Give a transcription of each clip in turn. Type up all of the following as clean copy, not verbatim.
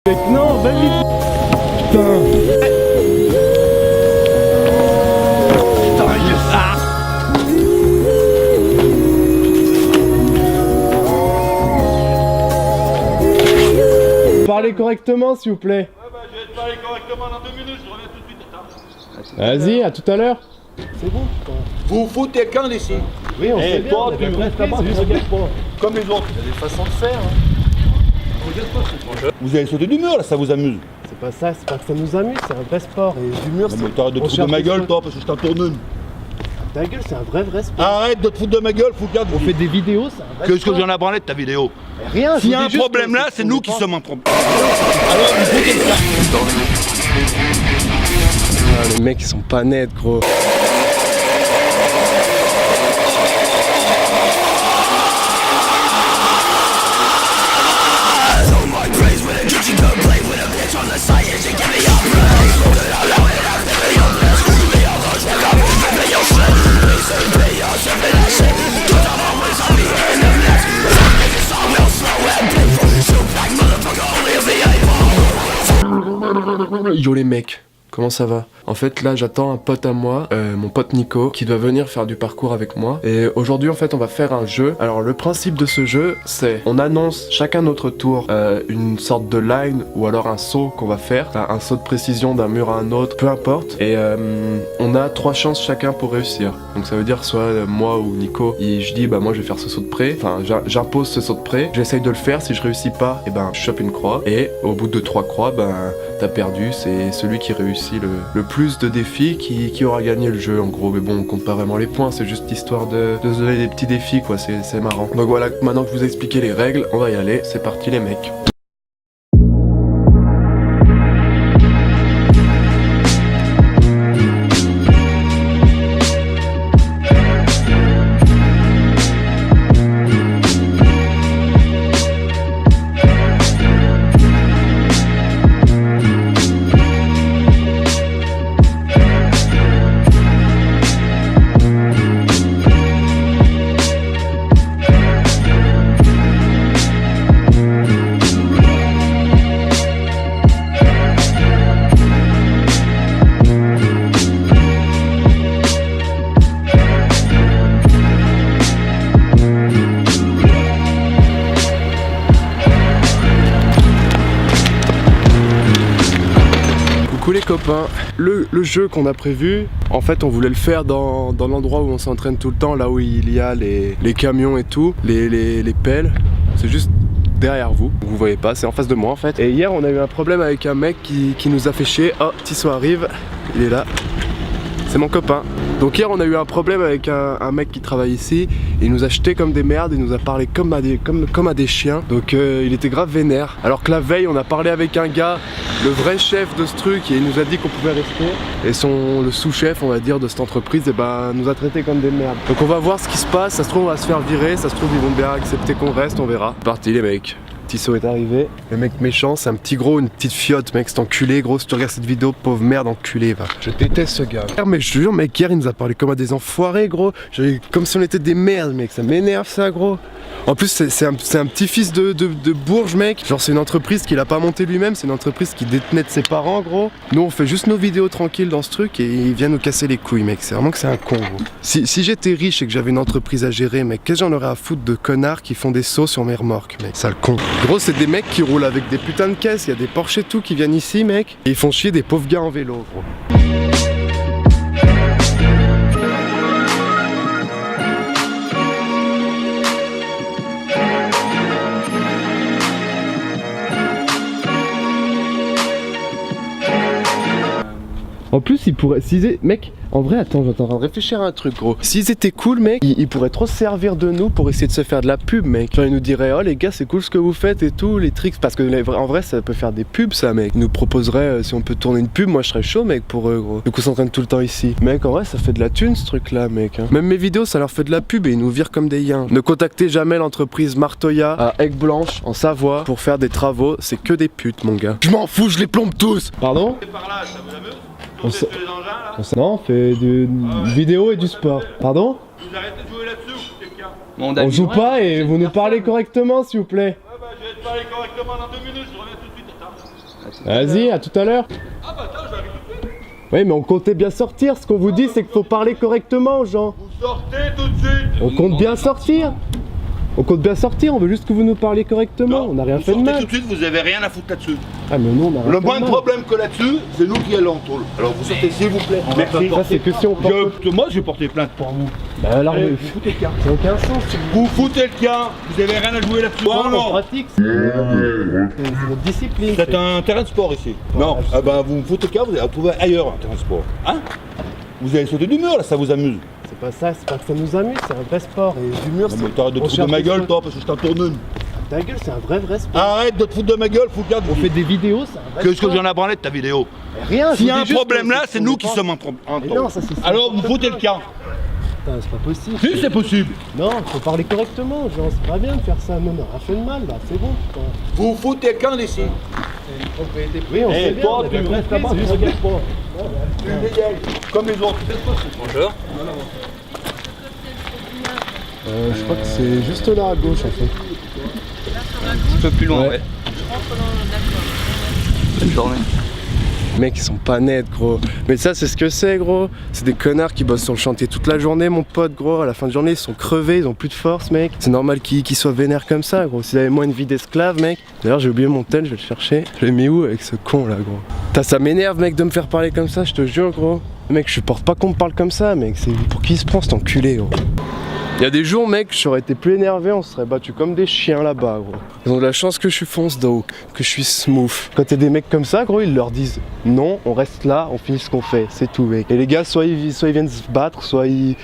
Mec, non, va vite. Putain. Parlez correctement s'il vous plaît. Ouais bah je vais te parler correctement dans 2 minutes, je reviens tout de suite, attends. Vas-y, à tout à l'heure. C'est bon. Vous foutez quand d'ici? Oui, on sait bien, toi, on a tu bien restes compris, là-bas, c'est tu juste- regardes pas. Comme les autres. Il y a des façons de faire. Vous allez sauter du mur là, ça vous amuse? C'est pas ça, c'est pas que ça nous amuse, c'est un vrai sport. Et du mur, Non, c'est. mais t'arrêtes de te on foutre de cherche ma des gueule trucs. toi, parce que je t'en tourne une. Ta gueule, c'est un vrai sport. Arrête de te foutre de ma gueule, fou de garde. On fait des vidéos, c'est un vrai Qu'est-ce que sport. j'en ai branlé de ta vidéo? Rien, je S'il y a vous un dis juste problème que là, c'est qu'on nous est qui pas- sommes un problème. Alors, il faut quelqu'un. Ah, les mecs, ils sont pas nets, gros. Yo les mecs, comment ça va? En fait là j'attends un pote à moi, mon pote Nico, qui doit venir faire du parcours avec moi. Et aujourd'hui en fait on va faire un jeu. Alors le principe de ce jeu c'est on annonce chacun notre tour une sorte de line ou alors un saut qu'on va faire. Enfin, un saut de précision d'un mur à un autre, peu importe. Et on a 3 chances chacun pour réussir. Donc ça veut dire soit moi ou Nico, et je dis bah moi je vais faire ce saut de près. Enfin j'impose ce saut de près, j'essaye de le faire, si je réussis pas, et ben je chope une croix. Et au bout de 3 croix, ben t'as perdu, c'est celui qui réussit le plus de défis qui aura gagné le jeu en gros. Mais bon, on compte pas vraiment les points, c'est juste histoire de se donner des petits défis quoi, c'est marrant. Donc voilà, maintenant que je vous ai expliqué les règles, on va y aller, c'est parti les mecs. Coucou les copains, le jeu qu'on a prévu, en fait on voulait le faire dans l'endroit où on s'entraîne tout le temps, là où il y a les camions et tout, les pelles, c'est juste derrière vous, vous voyez pas, c'est en face de moi en fait. Et hier on a eu un problème avec un mec qui nous a fait chier. Oh, Tissot arrive, il est là, c'est mon copain. Donc hier on a eu un problème avec un mec qui travaille ici, il nous a jeté comme des merdes, il nous a parlé comme à des chiens, donc il était grave vénère. Alors que la veille on a parlé avec un gars, le vrai chef de ce truc, et il nous a dit qu'on pouvait rester. Et le sous-chef on va dire de cette entreprise, et ben, nous a traités comme des merdes. Donc on va voir ce qui se passe, ça se trouve on va se faire virer, ça se trouve ils vont bien accepter qu'on reste, on verra. C'est parti les mecs. Tissot est arrivé, le mec méchant, c'est un petit gros, une petite fiotte mec, cet enculé gros, si tu regardes cette vidéo, pauvre merde enculé va. Je déteste ce gars. Mais je te jure mec, hier il nous a parlé comme à des enfoirés gros, comme si on était des merdes mec, ça m'énerve ça gros. En plus c'est un petit fils de Bourges mec, genre c'est une entreprise qu'il a pas montée lui-même, c'est une entreprise qui détenait de ses parents gros. Nous on fait juste nos vidéos tranquilles dans ce truc et il vient nous casser les couilles mec, c'est vraiment que c'est un con gros. Si j'étais riche et que j'avais une entreprise à gérer mec, qu'est-ce que j'en aurais à foutre de connards qui font des sauts sur mes remorques mec, sale con. Gros c'est des mecs qui roulent avec des putains de caisses, il y a des Porsche et tout qui viennent ici mec, et ils font chier des pauvres gars en vélo gros. En plus, ils pourraient. Mec, en vrai, attends, j'étais en train de réfléchir à un truc, gros. S'ils étaient cool, mec, ils pourraient trop se servir de nous pour essayer de se faire de la pub, mec. Genre, ils nous diraient, oh les gars, c'est cool ce que vous faites et tout, les tricks. Parce que en vrai, ça peut faire des pubs, ça, mec. Ils nous proposeraient, si on peut tourner une pub, moi je serais chaud, mec, pour eux, gros. Du coup, s'entraîne tout le temps ici. Mec, en vrai, ça fait de la thune, ce truc-là, mec. Hein. Même mes vidéos, ça leur fait de la pub et ils nous virent comme des yens. Ne contactez jamais l'entreprise Martoya à Aigueblanche, en Savoie, pour faire des travaux. C'est que des putes, mon gars. Je m'en fous, je les plombe tous. Pardon? C'est par là, ça vous amuse? On Tournez sur les engins là? Non, on fait du vidéo et du sport. Pardon? Vous arrêtez de jouer là-dessus ou foutez le camp? On joue pas et vous nous parlez correctement s'il vous plaît. Ouais bah je vais te parler correctement dans 2 minutes, je reviens tout de suite, attends. Vas-y, à tout à l'heure. Ah bah attends, j'arrive tout de suite. Oui, mais on comptait bien sortir. Ce qu'on vous dit, c'est qu'il faut parler correctement aux gens. Vous sortez tout de suite. On compte bien sortir. On compte bien sortir, on veut juste que vous nous parliez correctement. On n'a rien Vous fait de sortez mal. tout de suite, vous avez rien à foutre là-dessus. Ah, mais nous, on a rien Le fait moins de de mal. problème que là-dessus, c'est nous qui allons en tôle. Alors vous sortez s'il vous plaît. Merci. Ça, c'est que si on porte. Moi, je vais porter plainte pour vous. Bah, alors, Allez, mais vous foutez le camp. ça n'a aucun sens. Vous foutez le camp. Vous avez rien à jouer là-dessus. En non. pratique, c'est notre discipline. C'est un terrain de sport ici. Non, ah ben vous me foutez le camp, vous allez trouver ailleurs un terrain de sport. Hein? Vous allez sauter du mur là, ça vous amuse. C'est pas ça, c'est pas que ça nous amuse, c'est un vrai sport. Et du mur, Non, c'est. mais t'arrêtes de te on foutre de ma cherche gueule des toi, parce que je t'en tourne une. Ta gueule, c'est un vrai sport. Arrête de te foutre de ma gueule, fous le garde. On fait des vidéos, c'est un vrai Qu'est-ce que sport. j'en ai branlé de ta vidéo? Rien, S'il y je a vous un dis juste problème que là, c'est nous qui pas- sommes en Mais tort. non, ça c'est. Alors vous foutez le camp. Putain, c'est pas possible. Si c'est possible. Non, faut parler correctement, genre, c'est pas bien de faire ça. Nous, on a rien fait de mal, là, c'est bon, putain. Vous foutez le camp d'ici. Oui, on sait Eh bien, toi, on a tu bien restes compris, là-bas, c'est tu juste- regardes pas. Tu dégales, comme les autres. Bonjour. Je crois que c'est juste là à gauche en fait. Un petit peu plus loin, Ouais. ouais. Bonne journée. Mec, ils sont pas nets, gros. Mais ça, c'est ce que c'est, gros. C'est des connards qui bossent sur le chantier toute la journée, mon pote, gros. À la fin de journée, ils sont crevés, ils ont plus de force, mec. C'est normal qu'ils soient vénères comme ça, gros. S'ils avaient moins une vie d'esclave, mec. D'ailleurs, j'ai oublié mon tel, je vais le chercher. Je l'ai mis où avec ce con là, gros? Ça m'énerve, mec, de me faire parler comme ça, je te jure, gros. Mec, je supporte pas qu'on me parle comme ça, mec. C'est pour qui il se prend cet enculé, gros? Il y a des jours, mec, j'aurais été plus énervé, on se serait battu comme des chiens là-bas, gros. Ils ont de la chance que je suis fonce d'eau, que je suis smooth. Quand il y a des mecs comme ça, gros, ils leur disent non, on reste là, on finit ce qu'on fait, c'est tout, mec. Et les gars, soit ils viennent se battre, soit ils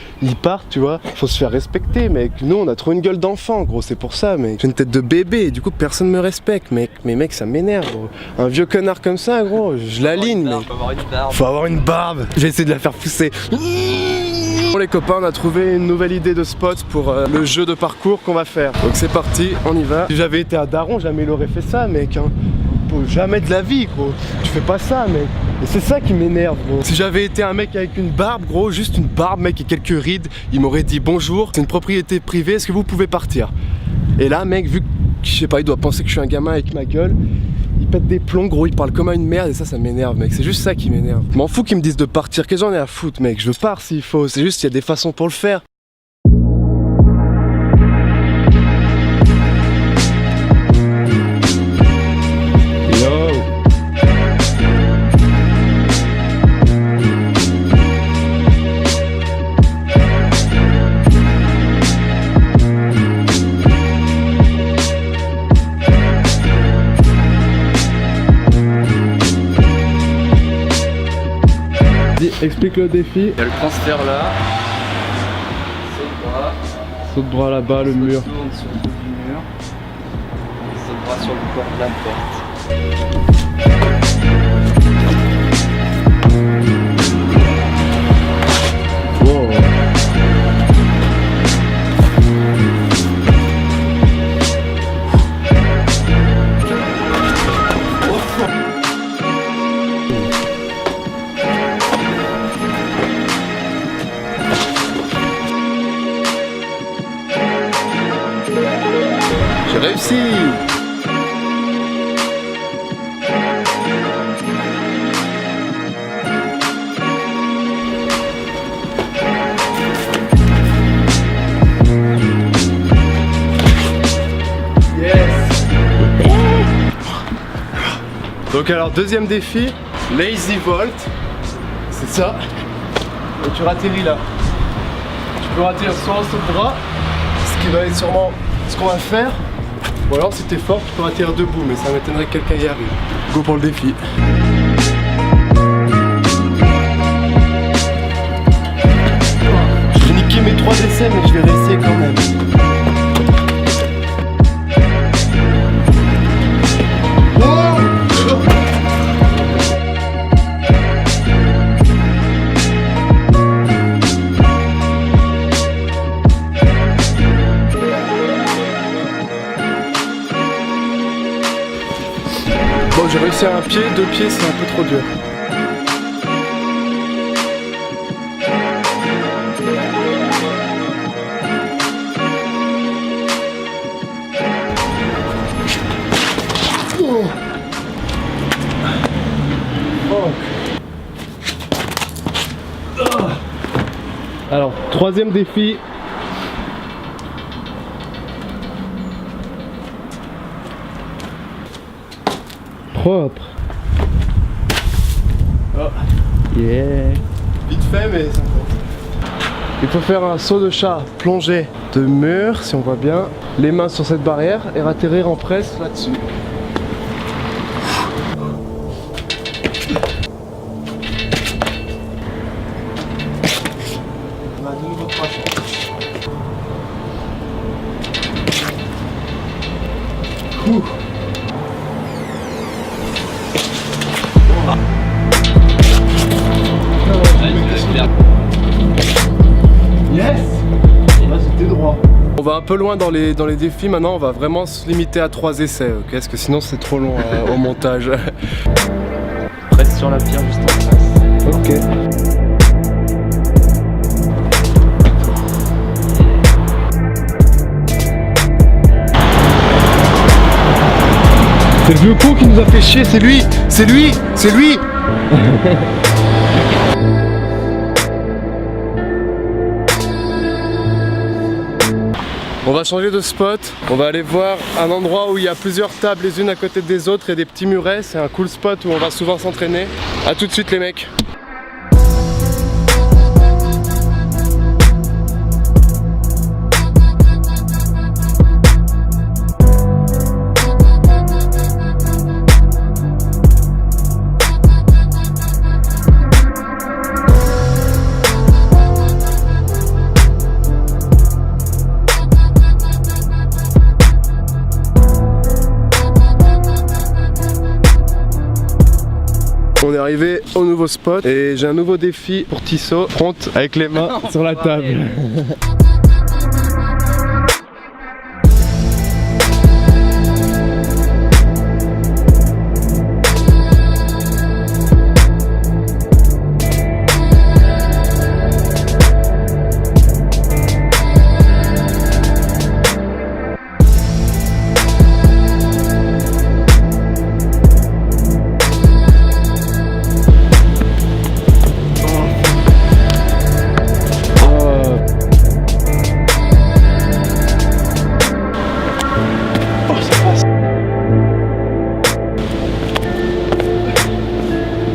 partent, tu vois. Faut se faire respecter, mec. Nous, on a trop une gueule d'enfant, gros, c'est pour ça, mec. J'ai une tête de bébé, et du coup, personne me respecte, mec. Mais mec, ça m'énerve, gros. Un vieux connard comme ça, gros, je l'aligne, mec. Faut avoir une barbe. Faut avoir une barbe. J'ai essayé de la faire pousser. Bon les copains, on a trouvé une nouvelle idée de spot pour le jeu de parcours qu'on va faire. Donc c'est parti, on y va. Si j'avais été à Daron, jamais il aurait fait ça, mec. Hein. Jamais de la vie, gros. Tu fais pas ça, mec. Et c'est ça qui m'énerve, gros. Si j'avais été un mec avec une barbe, gros, juste une barbe, mec, et quelques rides, il m'aurait dit bonjour, c'est une propriété privée, est-ce que vous pouvez partir? Et là, mec, vu que, je sais pas, il doit penser que je suis un gamin avec ma gueule, il pète des plombs, gros, il parle comme à une merde et ça m'énerve, mec. C'est juste ça qui m'énerve. Je m'en fous qu'ils me disent de partir, qu'est-ce que j'en ai à foutre, mec. Je pars s'il faut, c'est juste qu'il y a des façons pour le faire. Yo. Explique le défi. Il y a le transfert là. Saut de bras. Saut de bras là-bas, le mur. Tourne sur le dos du mur. Saut de bras sur le port de la porte. Wow. J'ai réussi. Yes. Donc alors deuxième défi, lazy volt. C'est ça. Et tu ratterris là. Tu peux ratterrir soit en saut de bras, ce qui va être sûrement ce qu'on va faire. Ou alors si t'es fort, tu peux atterrir debout, mais ça m'étonnerait que quelqu'un y arrive. Go pour le défi. J'ai niqué mes 3 essais, mais je vais réessayer quand même. Bon, j'ai réussi à un pied, 2 pieds, c'est un peu trop dur. Oh. Alors, troisième défi. Propre. Oh. Yeah. Vite fait, mais ça compte. Il faut faire un saut de chat plongé de mur, si on voit bien. Les mains sur cette barrière et atterrir en presse là-dessus. On a de nouveau 3 chances. Ouh. Yes! Là c'était droit. On va un peu loin dans les défis maintenant, on va vraiment se limiter à 3 essais, ok? Parce que sinon c'est trop long au montage. Reste sur la pierre juste en face. Ok. C'est le vieux con qui nous a fait chier, c'est lui! C'est lui! C'est lui! On va changer de spot, on va aller voir un endroit où il y a plusieurs tables les unes à côté des autres et des petits murets. C'est un cool spot où on va souvent s'entraîner. A tout de suite les mecs. On est arrivé au nouveau spot et j'ai un nouveau défi pour Tissot. Pronte avec les mains sur la table.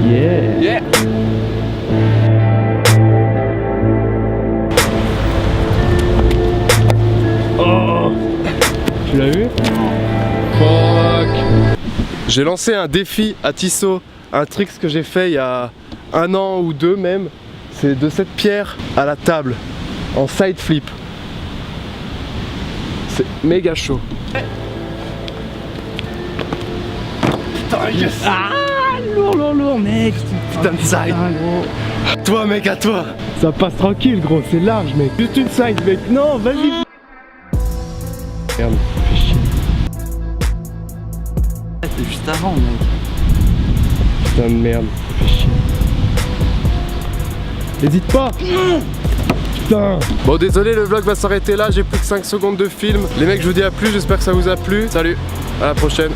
Yeah. Oh, tu l'as vu? Fuck. J'ai lancé un défi à Tissot, un trick que j'ai fait il y a 1 an ou 2 même. C'est de cette pierre à la table en side flip. C'est méga chaud. Putain, yes. Ah, lourd, mec. Putain de side. À toi mec, à toi. Ça passe tranquille gros, c'est large mec. Juste une side mec, non vas-y. Merde, fais chier. C'est juste avant mec. Putain de merde, fais chier. N'hésite pas. Putain. Bon désolé, le vlog va s'arrêter là, j'ai plus que 5 secondes de film. Les mecs je vous dis à plus, j'espère que ça vous a plu. Salut, à la prochaine.